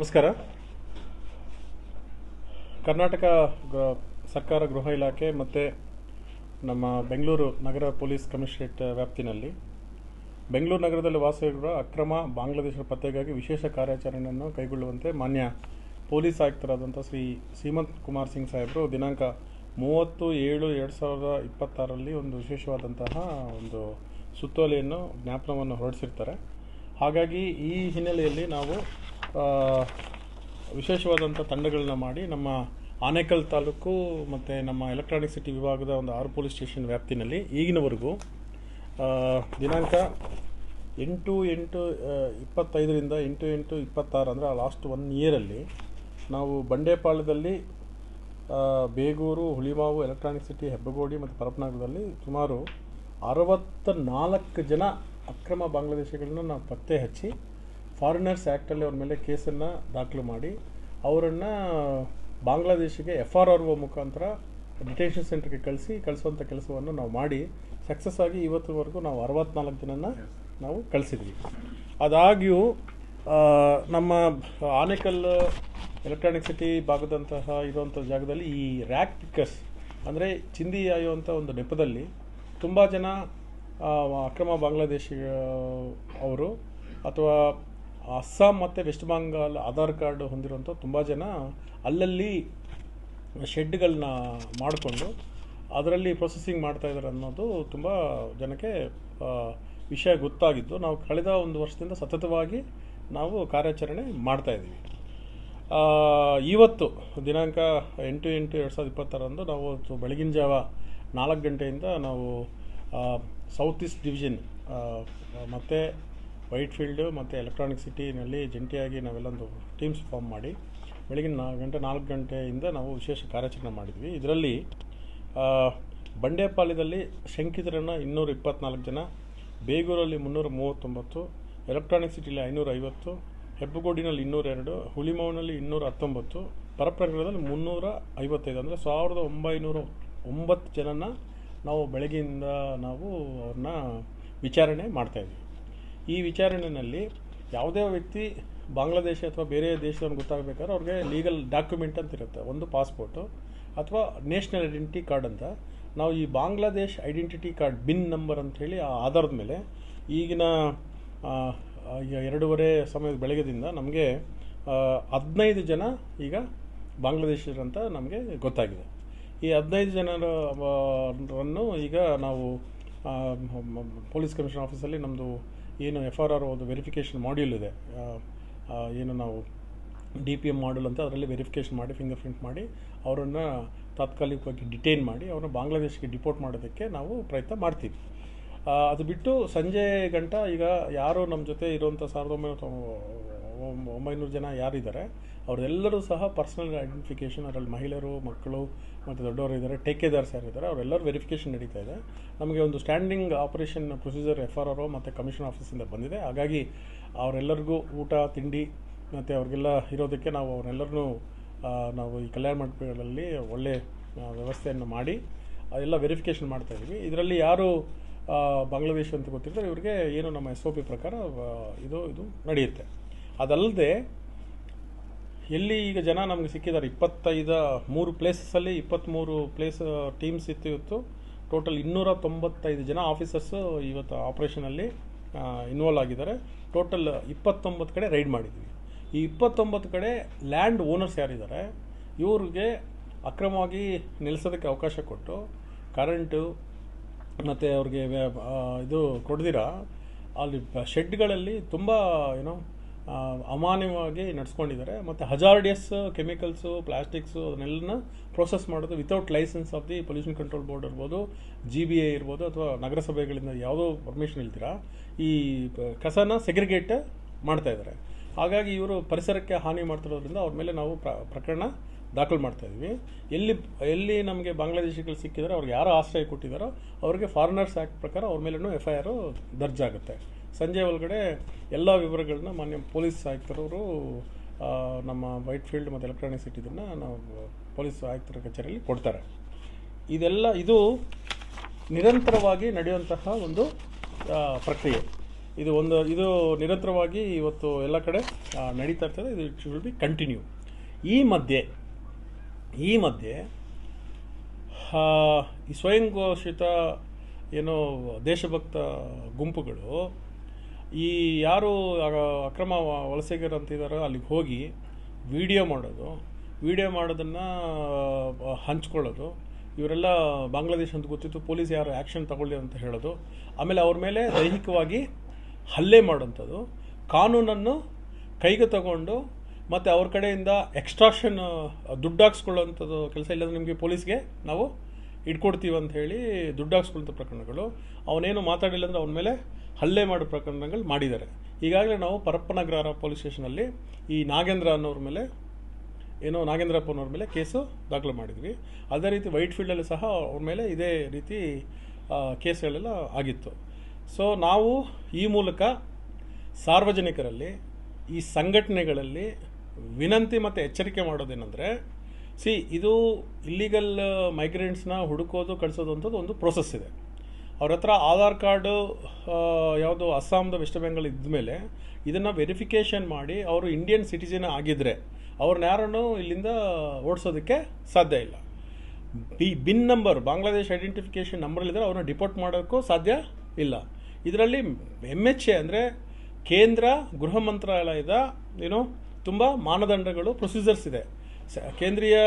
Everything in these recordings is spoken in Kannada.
ನಮಸ್ಕಾರ. ಕರ್ನಾಟಕ ಸರ್ಕಾರ ಗೃಹ ಇಲಾಖೆ ಮತ್ತು ನಮ್ಮ ಬೆಂಗಳೂರು ನಗರ ಪೊಲೀಸ್ ಕಮಿಷನರೇಟ್ ವ್ಯಾಪ್ತಿನಲ್ಲಿ ಬೆಂಗಳೂರು ನಗರದಲ್ಲಿ ವಾಸವಿರುವ ಅಕ್ರಮ ಬಾಂಗ್ಲಾದೇಶರ ಪತ್ತೆಗಾಗಿ ವಿಶೇಷ ಕಾರ್ಯಾಚರಣೆಯನ್ನು ಕೈಗೊಳ್ಳುವಂತೆ ಮಾನ್ಯ ಪೊಲೀಸ್ ಆಯುಕ್ತರಾದಂಥ ಶ್ರೀ ಸೀಮಂತ್ ಕುಮಾರ್ ಸಿಂಗ್ ಸಾಹೇಬರು ದಿನಾಂಕ 30/7/2026ರಲ್ಲಿ ಒಂದು ವಿಶೇಷವಾದಂತಹ ಒಂದು ಸುತ್ತೋಲೆಯನ್ನು ಜ್ಞಾಪನವನ್ನು ಹೊರಡಿಸಿರ್ತಾರೆ. ಹಾಗಾಗಿ ಈ ಹಿನ್ನೆಲೆಯಲ್ಲಿ ನಾವು ವಿಶೇಷವಾದಂಥ ತಂಡಗಳನ್ನ ಮಾಡಿ ನಮ್ಮ ಆನೇಕಲ್ ತಾಲೂಕು ಮತ್ತು ನಮ್ಮ ಎಲೆಕ್ಟ್ರಾನಿಕ್ ಸಿಟಿ ವಿಭಾಗದ ಒಂದು 6 ಪೊಲೀಸ್ ಸ್ಟೇಷನ್ ವ್ಯಾಪ್ತಿನಲ್ಲಿ ಈಗಿನವರೆಗೂ ದಿನಾಂಕ 8/8/25ರಿಂದ 8/8/26 ಅಂದರೆ ಲಾಸ್ಟ್ 1 ಇಯರಲ್ಲಿ ನಾವು ಬಂಡೇಪಾಳ್ಯದಲ್ಲಿ, ಬೇಗೂರು, ಹುಳಿಮಾವು, ಎಲೆಕ್ಟ್ರಾನಿಕ್ ಸಿಟಿ, ಹೆಬ್ಬಗೋಡಿ ಮತ್ತು ಪರಪನಗರದಲ್ಲಿ ಸುಮಾರು 64 ಜನ ಅಕ್ರಮ ಬಾಂಗ್ಲಾದೇಶಿಗಳನ್ನ ನಾವು ಪತ್ತೆ ಹಚ್ಚಿ ಫಾರಿನರ್ಸ್ ಆ್ಯಕ್ಟಲ್ಲಿ ಅವ್ರ ಮೇಲೆ ಕೇಸನ್ನು ದಾಖಲು ಮಾಡಿ ಅವರನ್ನು ಬಾಂಗ್ಲಾದೇಶಿಗೆ FRRO ಮುಖಾಂತರ ಡಿಟೆನ್ಷನ್ ಸೆಂಟ್ರಿಗೆ ಕಳಿಸುವಂಥ ಕೆಲಸವನ್ನು ನಾವು ಮಾಡಿ ಸಕ್ಸಸ್ ಆಗಿ ಇವತ್ತಿನವರೆಗೂ ನಾವು 64 ಜನನ ನಾವು ಕಳಿಸಿದ್ವಿ. ಆದಾಗ್ಯೂ ನಮ್ಮ ಆನೇಕಲ್ ಎಲೆಕ್ಟ್ರಾನಿಕ್ ಸಿಟಿ ಭಾಗದಂತಹ ಇರುವಂಥ ಜಾಗದಲ್ಲಿ ಈ ರ್ಯಾಕ್ ಪಿಕ್ಕರ್ಸ್ ಅಂದರೆ ಚಿಂದಿ ಆಯುವಂಥ ಒಂದು ನೆಪದಲ್ಲಿ ತುಂಬ ಜನ ಅಕ್ರಮ ಬಾಂಗ್ಲಾದೇಶಿ ಅವರು ಅಥವಾ ಅಸ್ಸಾಂ ಮತ್ತು ವೆಸ್ಟ್ ಬೆಂಗಾಲ್ ಆಧಾರ್ ಕಾರ್ಡ್ ಹೊಂದಿರುವಂಥ ತುಂಬ ಜನ ಅಲ್ಲಲ್ಲಿ ಶೆಡ್ಗಳನ್ನ ಮಾಡಿಕೊಂಡು ಅದರಲ್ಲಿ ಪ್ರೊಸೆಸಿಂಗ್ ಮಾಡ್ತಾಯಿದ್ದಾರೆ ಅನ್ನೋದು ತುಂಬ ಜನಕ್ಕೆ ವಿಷಯ ಗೊತ್ತಾಗಿದ್ದು ನಾವು ಕಳೆದ 1 ವರ್ಷದಿಂದ ಸತತವಾಗಿ ನಾವು ಕಾರ್ಯಾಚರಣೆ ಮಾಡ್ತಾಯಿದ್ದೀವಿ. ಇವತ್ತು ದಿನಾಂಕ 8/8/2026ರಂದು ನಾವು ಬೆಳಗಿನ ಜಾವ 4 ಗಂಟೆಯಿಂದ ನಾವು ಸೌತ್ ಈಸ್ಟ್ ಡಿವಿಷನ್ ಮತ್ತು ವೈಟ್ಫೀಲ್ಡು ಮತ್ತು ಎಲೆಕ್ಟ್ರಾನಿಕ್ ಸಿಟಿನಲ್ಲಿ ಜಂಟಿಯಾಗಿ ನಾವೆಲ್ಲೊಂದು ಟೀಮ್ಸ್ ಫಾರ್ಮ್ ಮಾಡಿ ಬೆಳಗಿನ 4 ಗಂಟೆಯಿಂದ ನಾವು ವಿಶೇಷ ಕಾರ್ಯಾಚರಣೆ ಮಾಡಿದ್ವಿ. ಇದರಲ್ಲಿ ಬಂಡೇಪಾಳ್ಯದಲ್ಲಿ ಶಂಕಿತರನ್ನು 224 ಜನ, ಬೇಗೂರಲ್ಲಿ 339, ಎಲೆಕ್ಟ್ರಾನಿಕ್ ಸಿಟಿಲಿ 550, ಹೆಬ್ಬಗೋಡಿನಲ್ಲಿ 202, ಹುಳಿಮಾವಿನಲ್ಲಿ 219, ಪರಪನಗರದಲ್ಲಿ 355 ಅಂದರೆ 1909 ಜನನ ನಾವು ಬೆಳಗ್ಗೆಯಿಂದ ನಾವು ಅವ್ರನ್ನ ವಿಚಾರಣೆ ಮಾಡ್ತಾಯಿದ್ವಿ. ಈ ವಿಚಾರಣೆಯಲ್ಲಿ ಯಾವುದೇ ವ್ಯಕ್ತಿ ಬಾಂಗ್ಲಾದೇಶ ಅಥವಾ ಬೇರೆ ದೇಶದವ್ರು ಗೊತ್ತಾಗಬೇಕಾದ್ರೆ ಅವ್ರಿಗೆ ಲೀಗಲ್ ಡಾಕ್ಯುಮೆಂಟ್ ಅಂತ ಇರುತ್ತೆ. ಒಂದು ಪಾಸ್ಪೋರ್ಟು ಅಥವಾ ನ್ಯಾಷನಲ್ ಐಡೆಂಟಿಟಿ ಕಾರ್ಡ್ ಅಂತ. ನಾವು ಈ ಬಾಂಗ್ಲಾದೇಶ್ ಐಡೆಂಟಿಟಿ ಕಾರ್ಡ್ ಬಿನ್ ನಂಬರ್ ಅಂಥೇಳಿ ಆ ಆಧಾರದ ಮೇಲೆ ಈಗಿನ 2:30 ಸಮಯದ ಬೆಳಗ್ಗೆದಿಂದ ನಮಗೆ 15 ಜನ ಈಗ ಬಾಂಗ್ಲಾದೇಶರಂತ ನಮಗೆ ಗೊತ್ತಾಗಿದೆ. ಈ 15 ಜನರನ್ನು ಈಗ ನಾವು ಪೊಲೀಸ್ ಕಮಿಷನರ್ ಆಫೀಸಲ್ಲಿ ನಮ್ಮದು ಏನು FRRO ಒಂದು ವೆರಿಫಿಕೇಷನ್ ಮಾಡ್ಯೂಲ್ ಇದೆ, ಏನು ನಾವು DPM ಮಾಡ್ಯೂಲ್ ಅಂತ ಅದರಲ್ಲಿ ವೆರಿಫಿಕೇಷನ್ ಮಾಡಿ ಫಿಂಗರ್ ಪ್ರಿಂಟ್ ಮಾಡಿ ಅವರನ್ನು ತಾತ್ಕಾಲಿಕವಾಗಿ ಡಿಟೈನ್ ಮಾಡಿ ಅವ್ರನ್ನ ಬಾಂಗ್ಲಾದೇಶಕ್ಕೆ ಡಿಪೋರ್ಟ್ ಮಾಡೋದಕ್ಕೆ ನಾವು ಪ್ರಯತ್ನ ಮಾಡ್ತೀವಿ. ಅದು ಬಿಟ್ಟು ಸಂಜೆ ಗಂಟ ಈಗ ಯಾರು ನಮ್ಮ ಜೊತೆ ಇರುವಂಥ 1900 ಜನ ಯಾರಿದ್ದಾರೆ ಅವರೆಲ್ಲರೂ ಸಹ ಪರ್ಸನಲ್ ಐಡೆಂಟಿಫಿಕೇಷನ್, ಅದರಲ್ಲಿ ಮಹಿಳೆಯರು, ಮಕ್ಕಳು ಮತ್ತು ದೊಡ್ಡವರು ಇದ್ದಾರೆ, ಟೇಕೇದಾರ್ಸ್ ಯಾರಿದ್ದಾರೆ ಅವರೆಲ್ಲರೂ ವೆರಿಫಿಕೇಷನ್ ನಡೀತಾ ಇದೆ. ನಮಗೆ ಒಂದು ಸ್ಟ್ಯಾಂಡಿಂಗ್ ಆಪರೇಷನ್ ಪ್ರೊಸೀಜರ್ FRRO ಮತ್ತು ಕಮಿಷನ್ ಆಫೀಸಿಂದ ಬಂದಿದೆ. ಹಾಗಾಗಿ ಅವರೆಲ್ಲರಿಗೂ ಊಟ ತಿಂಡಿ ಮತ್ತು ಅವ್ರಿಗೆಲ್ಲ ಇರೋದಕ್ಕೆ ನಾವು ಅವರೆಲ್ಲರೂ ನಾವು ಈ ಕಲ್ಯಾಣ ಮಂಟಪಗಳಲ್ಲಿ ಒಳ್ಳೆ ವ್ಯವಸ್ಥೆಯನ್ನು ಮಾಡಿ ಅದೆಲ್ಲ ವೆರಿಫಿಕೇಷನ್ ಮಾಡ್ತಾಯಿದ್ವಿ. ಇದರಲ್ಲಿ ಯಾರು ಬಾಂಗ್ಲಾದೇಶ ಅಂತ ಗೊತ್ತಿರ್ತಾರೆ ಇವರಿಗೆ ಏನು ನಮ್ಮ SOP ಪ್ರಕಾರ ಇದು ನಡೆಯುತ್ತೆ. ಅದಲ್ಲದೆ ಎಲ್ಲಿ ಈಗ ಜನ ನಮಗೆ ಸಿಕ್ಕಿದ್ದಾರೆ 3 ಪ್ಲೇಸಸ್ಸಲ್ಲಿ 23 ಪ್ಲೇಸ್ ಟೀಮ್ಸ್ ಇತ್ತು. ಇವತ್ತು ಟೋಟಲ್ 295 ಜನ ಆಫೀಸರ್ಸು ಇವತ್ತು ಆಪ್ರೇಷನಲ್ಲಿ ಇನ್ವಾಲ್ವ್ ಆಗಿದ್ದಾರೆ. ಟೋಟಲ್ 29 ಕಡೆ ರೈಡ್ ಮಾಡಿದ್ವಿ. ಈ 29 ಕಡೆ ಲ್ಯಾಂಡ್ ಓನರ್ಸ್ ಯಾರಿದ್ದಾರೆ ಇವ್ರಿಗೆ ಅಕ್ರಮವಾಗಿ ನಿಲ್ಲಿಸೋದಕ್ಕೆ ಅವಕಾಶ ಕೊಟ್ಟು ಕರೆಂಟು ಮತ್ತು ಅವ್ರಿಗೆ ಇದು ಕೊಡ್ದಿರ ಅಲ್ಲಿ ಶೆಡ್ಗಳಲ್ಲಿ ತುಂಬ ಅಮಾನ್ಯವಾಗಿ ನಡೆಸ್ಕೊಂಡಿದ್ದಾರೆ. ಮತ್ತು ಹಜಾರ್ಡಿಯಸ್ ಕೆಮಿಕಲ್ಸು, ಪ್ಲಾಸ್ಟಿಕ್ಸು ಅದನ್ನೆಲ್ಲ ಪ್ರೋಸೆಸ್ ಮಾಡೋದು without licence of the pollution control board ಇರ್ಬೋದು, GBA ಇರ್ಬೋದು, ಅಥವಾ ನಗರಸಭೆಗಳಿಂದ ಯಾವುದೋ ಪರ್ಮಿಷನ್ ಇಲ್ದಿರ ಈ ಕಸನ ಸೆಗ್ರಿಗೇಟ್ ಮಾಡ್ತಾಯಿದ್ದಾರೆ. ಹಾಗಾಗಿ ಇವರು ಪರಿಸರಕ್ಕೆ ಹಾನಿ ಮಾಡ್ತಿರೋದ್ರಿಂದ ಅವ್ರ ಮೇಲೆ ನಾವು ಪ್ರಕರಣ ದಾಖಲು ಮಾಡ್ತಾಯಿದ್ವಿ. ಎಲ್ಲಿ ನಮಗೆ ಬಾಂಗ್ಲಾದೇಶಿಗಳು ಸಿಕ್ಕಿದ್ದಾರೆ ಅವ್ರಿಗೆ ಯಾರು ಆಶ್ರಯ ಕೊಟ್ಟಿದ್ದಾರೋ ಅವ್ರಿಗೆ ಫಾರಿನರ್ಸ್ ಆ್ಯಕ್ಟ್ ಪ್ರಕಾರ ಅವ್ರ ಮೇಲೂ FIR ದರ್ಜಾಗುತ್ತೆ. ಸಂಜೆ ಒಳಗಡೆ ಎಲ್ಲ ವಿವರಗಳನ್ನ ಮಾನ್ಯ ಪೊಲೀಸ್ ಆಯುಕ್ತರವರು ನಮ್ಮ ವೈಟ್ಫೀಲ್ಡ್ ಮತ್ತು ಎಲೆಕ್ಟ್ರಾನಿಕ್ ಸಿಟಿದನ್ನು ನಾವು ಪೊಲೀಸ್ ಆಯುಕ್ತರ ಕಚೇರಿಯಲ್ಲಿ ಕೊಡ್ತಾರೆ. ಇದು ನಿರಂತರವಾಗಿ ನಡೆಯುವಂತಹ ಒಂದು ಪ್ರಕ್ರಿಯೆ. ಇದು ನಿರಂತರವಾಗಿ ಇವತ್ತು ಎಲ್ಲ ಕಡೆ ನಡೀತಾ ಇರ್ತದೆ. ಇದು ಇಟ್ ವಿಲ್ ಬಿ ಕಂಟಿನ್ಯೂ. ಈ ಮಧ್ಯೆ ಈ ಸ್ವಯಂ ಘೋಷಿತ ಏನೋ ದೇಶಭಕ್ತ ಗುಂಪುಗಳು ಈ ಯಾರು ಅಕ್ರಮ ವಲಸಿಗರಂತಿದ್ದಾರೋ ಅಲ್ಲಿಗೆ ಹೋಗಿ ವಿಡಿಯೋ ಮಾಡೋದನ್ನು ಹಂಚ್ಕೊಳ್ಳೋದು, ಇವರೆಲ್ಲ ಬಾಂಗ್ಲಾದೇಶ ಅಂತ ಗೊತ್ತಿತ್ತು, ಪೊಲೀಸ್ ಯಾರು ಆ್ಯಕ್ಷನ್ ತಗೊಳ್ಳಿ ಅಂತ ಹೇಳೋದು, ಆಮೇಲೆ ಅವ್ರ ಮೇಲೆ ದೈಹಿಕವಾಗಿ ಹಲ್ಲೆ ಮಾಡೋಂಥದ್ದು, ಕಾನೂನನ್ನು ಕೈಗೆ ತಗೊಂಡು ಮತ್ತು ಅವ್ರ ಕಡೆಯಿಂದ ಎಕ್ಸ್ಟ್ರಾಕ್ಷನ್ ದುಡ್ಡು ಹಾಕ್ಸ್ಕೊಳ್ಳೋಂಥದ್ದು ಕೆಲಸ. ಇಲ್ಲಾಂದರೆ ನಿಮಗೆ ಪೊಲೀಸ್ಗೆ ನಾವು ಇಟ್ಕೊಡ್ತೀವಿ ಅಂತ ಹೇಳಿ ದುಡ್ಡು ಹಾಕ್ಸ್ಕೊಳ್ಳೋಂಥ ಪ್ರಕರಣಗಳು. ಅವನೇನು ಮಾತಾಡಿಲ್ಲ ಅಂದರೆ ಅವನ ಮೇಲೆ ಹಲ್ಲೆ ಮಾಡೋ ಪ್ರಕರಣಗಳು ಮಾಡಿದ್ದಾರೆ. ಈಗಾಗಲೇ ನಾವು ಪರಪ್ಪನಗ್ರಹಾರ ಪೊಲೀಸ್ ಸ್ಟೇಷನಲ್ಲಿ ಈ ನಾಗೇಂದ್ರಪ್ಪನವ್ರ ಮೇಲೆ ಕೇಸು ದಾಖಲು ಮಾಡಿದ್ವಿ. ಅದೇ ರೀತಿ ವೈಟ್ ಫೀಲ್ಡಲ್ಲಿ ಸಹ ಅವ್ರ ಮೇಲೆ ಇದೇ ರೀತಿ ಕೇಸ್ಗಳೆಲ್ಲ ಆಗಿತ್ತು. ಸೊ ನಾವು ಈ ಮೂಲಕ ಸಾರ್ವಜನಿಕರಲ್ಲಿ, ಈ ಸಂಘಟನೆಗಳಲ್ಲಿ ವಿನಂತಿ ಮತ್ತು ಎಚ್ಚರಿಕೆ ಮಾಡೋದೇನೆಂದರೆ, ಇದು ಇಲ್ಲಿಗಲ್ ಮೈಗ್ರೆಂಟ್ಸ್ನ ಹುಡುಕೋದು ಕಳಿಸೋದು ಅಂಥದ್ದು ಒಂದು ಪ್ರೋಸೆಸ್ ಇದೆ. ಅವ್ರ ಹತ್ರ ಆಧಾರ್ ಕಾರ್ಡು ಯಾವುದು ಅಸ್ಸಾಂದು ವೆಸ್ಟ್ ಬೆಂಗಾಲ್ ಇದ್ಮೇಲೆ ಇದನ್ನು ವೆರಿಫಿಕೇಷನ್ ಮಾಡಿ ಅವರು ಇಂಡಿಯನ್ ಸಿಟಿಜನ್ ಆಗಿದ್ದರೆ ಅವ್ರನ್ನ ಯಾರನ್ನು ಇಲ್ಲಿಂದ ಓಡಿಸೋದಕ್ಕೆ ಸಾಧ್ಯ ಇಲ್ಲ. ಬಿನ್ ನಂಬರ್, ಬಾಂಗ್ಲಾದೇಶ್ ಐಡೆಂಟಿಫಿಕೇಷನ್ ನಂಬರಲ್ಲಿದ್ದರೆ ಅವ್ರನ್ನ ಡಿಪೋರ್ಟ್ ಮಾಡೋಕ್ಕೂ ಸಾಧ್ಯ ಇಲ್ಲ. ಇದರಲ್ಲಿ MHA ಅಂದರೆ ಕೇಂದ್ರ ಗೃಹ ಮಂತ್ರಾಲಯದ ತುಂಬ ಮಾನದಂಡಗಳು, ಪ್ರೊಸೀಜರ್ಸ್ ಇದೆ. ಕೇಂದ್ರೀಯ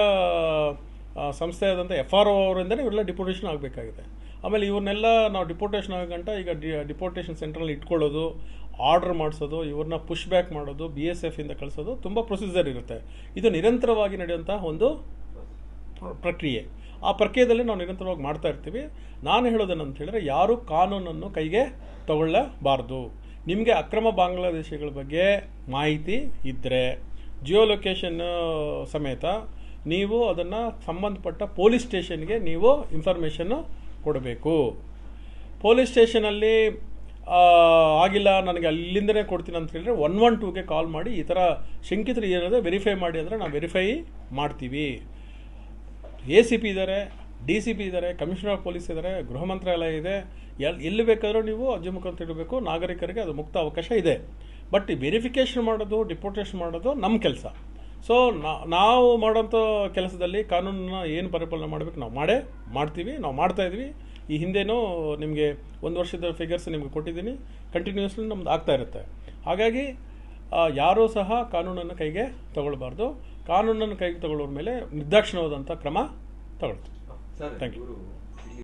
ಸಂಸ್ಥೆ ಆದಂಥ FRO ಅವರಿಂದಲೇ ಇವರೆಲ್ಲ ಡಿಪೋರ್ಟೇಷನ್ ಆಗಬೇಕಾಗಿದೆ. ಆಮೇಲೆ ಇವ್ರನ್ನೆಲ್ಲ ನಾವು ಡಿಪೋರ್ಟೇಷನ್ ಆಗಂಟ ಈಗ ಡಿಪೋರ್ಟೇಷನ್ ಸೆಂಟ್ರಲ್ಲಿ ಇಟ್ಕೊಳ್ಳೋದು, ಆರ್ಡರ್ ಮಾಡಿಸೋದು, ಇವ್ರನ್ನ ಪುಷ್ ಬ್ಯಾಕ್ ಮಾಡೋದು, BSF ಇಂದ ಕಳಿಸೋದು ತುಂಬ ಪ್ರೊಸೀಜರ್ ಇರುತ್ತೆ. ಇದು ನಿರಂತರವಾಗಿ ನಡೆಯುವಂಥ ಒಂದು ಪ್ರಕ್ರಿಯೆ. ಆ ಪ್ರಕ್ರಿಯೆಯಲ್ಲಿ ನಾವು ನಿರಂತರವಾಗಿ ಮಾಡ್ತಾ ಇರ್ತೀವಿ. ನಾನು ಹೇಳೋದೇನಂತ ಹೇಳಿದ್ರೆ, ಯಾರೂ ಕಾನೂನನ್ನು ಕೈಗೆ ತಗೊಳ್ಳಬಾರ್ದು. ನಿಮಗೆ ಅಕ್ರಮ ಬಾಂಗ್ಲಾದೇಶಿಗಳ ಬಗ್ಗೆ ಮಾಹಿತಿ ಇದ್ದರೆ ಜಿಯೋ ಲೊಕೇಶನ್ ಸಮೇತ ನೀವು ಅದನ್ನು ಸಂಬಂಧಪಟ್ಟ ಪೊಲೀಸ್ ಸ್ಟೇಷನ್ಗೆ ನೀವು ಇನ್ಫಾರ್ಮೇಷನ್ನು ಕೊಡಬೇಕು. ಪೊಲೀಸ್ ಸ್ಟೇಷನಲ್ಲಿ ಆಗಿಲ್ಲ ನನಗೆ ಅಲ್ಲಿಂದನೇ ಕೊಡ್ತೀನಿ ಅಂತ ಹೇಳಿದ್ರೆ 112ಗೆ ಕಾಲ್ ಮಾಡಿ ಈ ಥರ ಶಂಕಿತರು ಇರೋದೇ ವೆರಿಫೈ ಮಾಡಿ ಅಂದರೆ ನಾವು ವೆರಿಫೈ ಮಾಡ್ತೀವಿ. ACP ಇದ್ದಾರೆ, DCP ಇದ್ದಾರೆ, ಕಮಿಷನರ್ ಆಫ್ ಪೊಲೀಸ್ ಇದ್ದಾರೆ, ಗೃಹ ಮಂತ್ರಾಲಯ ಇದೆ. ಎಲ್ಲಿ ಬೇಕಾದರೂ ನೀವು ಅರ್ಜಿ ಮುಖಾಂತರ ಇಡಬೇಕು. ನಾಗರಿಕರಿಗೆ ಅದು ಮುಕ್ತ ಅವಕಾಶ ಇದೆ. ಬಟ್ ವೆರಿಫಿಕೇಷನ್ ಮಾಡೋದು, ಡಿಪೋರ್ಟೇಷನ್ ಮಾಡೋದು ನಮ್ಮ ಕೆಲಸ. ಸೊ ನಾವು ಮಾಡೋಂಥ ಕೆಲಸದಲ್ಲಿ ಕಾನೂನನ್ನ ಏನು ಪರಿಪಾಲನೆ ಮಾಡಬೇಕು ನಾವು ಮಾಡ್ತೀವಿ, ನಾವು ಮಾಡ್ತಾಯಿದ್ವಿ. ಈ ಹಿಂದೆನೂ ನಿಮಗೆ 1 ವರ್ಷದ ಫಿಗರ್ಸ್ ನಿಮಗೆ ಕೊಟ್ಟಿದ್ದೀನಿ. ಕಂಟಿನ್ಯೂಸ್ಲಿ ನಮ್ದು ಆಗ್ತಾ ಇರುತ್ತೆ. ಹಾಗಾಗಿ ಯಾರೂ ಸಹ ಕಾನೂನನ್ನು ಕೈಗೆ ತಗೊಳ್ಬಾರ್ದು. ಕಾನೂನನ್ನು ಕೈಗೆ ತಗೊಳ್ಳೋರ ಮೇಲೆ ನಿರ್ದಾಕ್ಷಿಣ್ಯವಾದಂಥ ಕ್ರಮ ತಗೊಳ್ತೀವಿ. Thank you.